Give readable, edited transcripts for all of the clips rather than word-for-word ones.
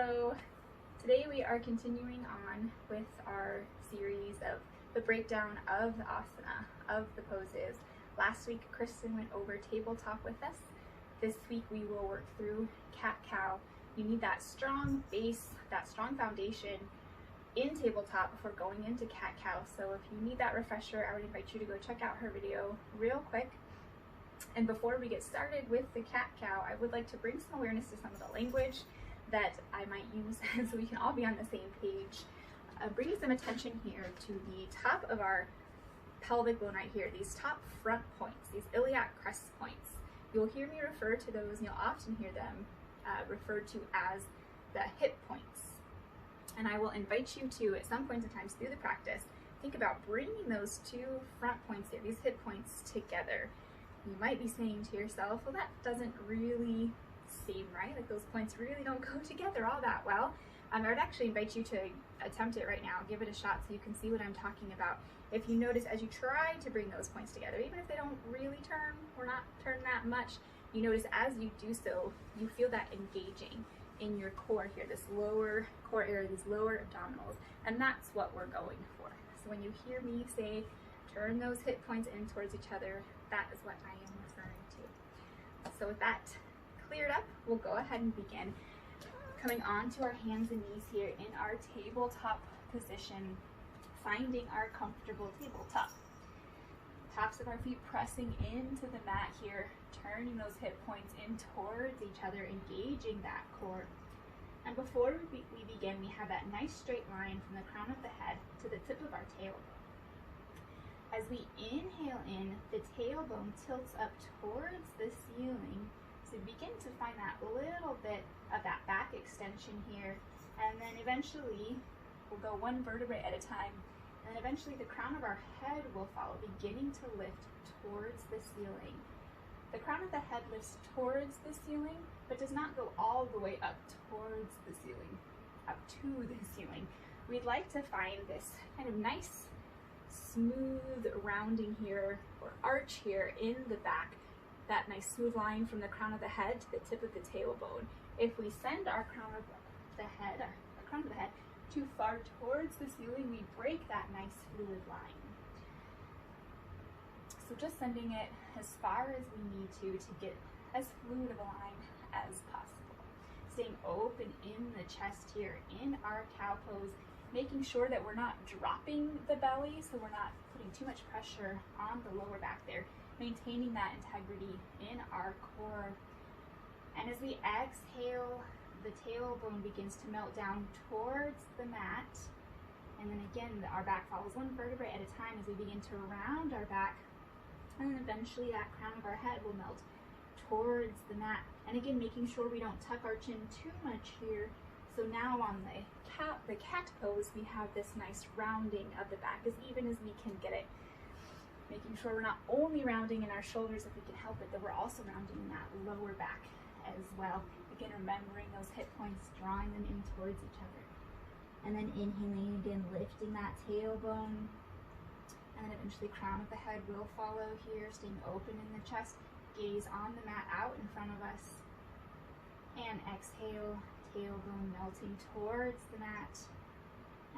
Hello! Today we are continuing on with our series of the breakdown of the asana, of the poses. Last week Kristen went over tabletop with us. This week we will work through cat-cow. You need that strong base, that strong foundation in tabletop before going into cat-cow. So if you need that refresher, I would invite you to go check out her video real quick. And before we get started with the cat-cow, I would like to bring some awareness to some of the language that I might use so we can all be on the same page. Bringing some attention here to the top of our pelvic bone right here, these top front points, these iliac crest points. You'll hear me refer to those, and you'll often hear them referred to as the hip points. And I will invite you to, at some points in time through the practice, think about bringing those two front points here, these hip points together. You might be saying to yourself, well, that doesn't really seem right, like those points really don't go together all that well. I would actually invite you to attempt it right now, give it a shot so you can see what I'm talking about. If you notice as you try to bring those points together, even if they don't really turn or not turn that much, you notice as you do so, you feel that engaging in your core here, this lower core area, these lower abdominals, and that's what we're going for. So when you hear me say, turn those hip points in towards each other, that is what I am referring to. So with that cleared up, we'll go ahead and begin. Coming onto our hands and knees here in our tabletop position, finding our comfortable tabletop. Tops of our feet pressing into the mat here, turning those hip points in towards each other, engaging that core. And before we begin, we have that nice straight line from the crown of the head to the tip of our tailbone. As we inhale in, the tailbone tilts up towards the ceiling. So begin to find that little bit of that back extension here, and then eventually we'll go one vertebrae at a time, and then eventually the crown of our head will follow, beginning to lift towards the ceiling. The crown of the head lifts towards the ceiling, but does not go all the way up towards the ceiling, up to the ceiling. We'd like to find this kind of nice, smooth rounding here, or arch here in the back, that nice smooth line from the crown of the head to the tip of the tailbone. If we send our crown of the head, too far towards the ceiling, we break that nice fluid line. So just sending it as far as we need to get as fluid of a line as possible. Staying open in the chest here in our cow pose, making sure that we're not dropping the belly, so we're not putting too much pressure on the lower back there, maintaining that integrity in our core. And as we exhale, the tailbone begins to melt down towards the mat. And then again, our back follows one vertebrae at a time as we begin to round our back. And then eventually that crown of our head will melt towards the mat. And again, making sure we don't tuck our chin too much here. So now on the cat pose, we have this nice rounding of the back as even as we can get it. Making sure we're not only rounding in our shoulders if we can help it, that we're also rounding in that lower back as well. Again, remembering those hip points, drawing them in towards each other. And then inhaling again, lifting that tailbone. And then eventually crown of the head will follow here, staying open in the chest, gaze on the mat out in front of us. And exhale, tailbone melting towards the mat.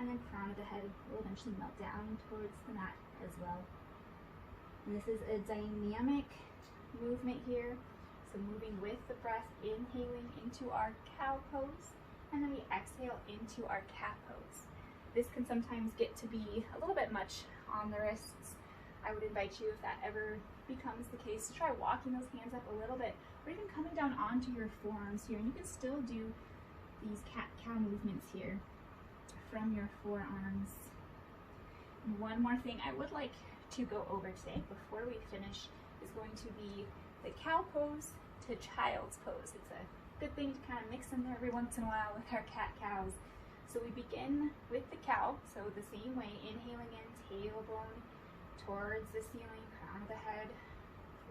And then crown of the head will eventually melt down towards the mat as well. And this is a dynamic movement here. So moving with the breath, inhaling into our cow pose, and then we exhale into our cat pose. This can sometimes get to be a little bit much on the wrists. I would invite you, if that ever becomes the case, to try walking those hands up a little bit, or even coming down onto your forearms here. And you can still do these cat-cow movements here from your forearms. And one more thing I would like to go over today before we finish is going to be the cow pose to child's pose. It's a good thing to kind of mix in there every once in a while with our cat-cows. So we begin with the cow, so the same way, inhaling in, tailbone towards the ceiling, crown of the head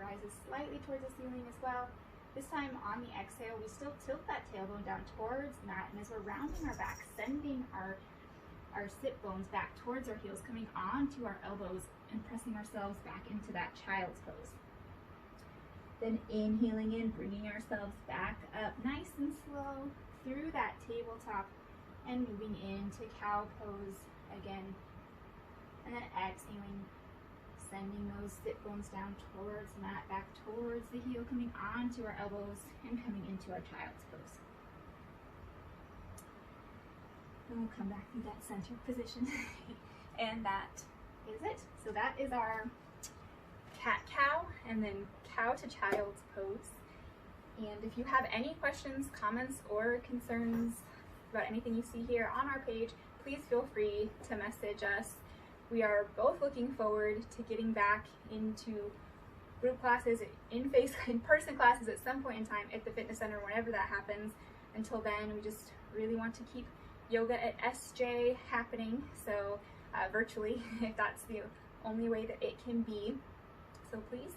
rises slightly towards the ceiling as well. This time on the exhale, we still tilt that tailbone down towards the mat, and as we're rounding our back, sending our sit bones back towards our heels, coming onto our elbows and pressing ourselves back into that child's pose. Then inhaling in, bringing ourselves back up nice and slow through that tabletop and moving into cow pose again. And then exhaling, sending those sit bones down towards the mat, back towards the heel, coming onto our elbows and coming into our child's pose. And we'll come back to that center position. And that is it. So that is our cat-cow and then cow to child's pose. And if you have any questions, comments, or concerns about anything you see here on our page, please feel free to message us. We are both looking forward to getting back into group classes, in-person classes at some point in time at the fitness center, whenever that happens. Until then, we just really want to keep yoga at SJ happening, so virtually, if that's the only way that it can be. So please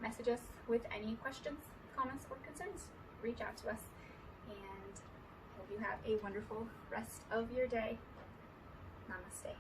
message us with any questions, comments, or concerns. Reach out to us, and hope you have a wonderful rest of your day. Namaste.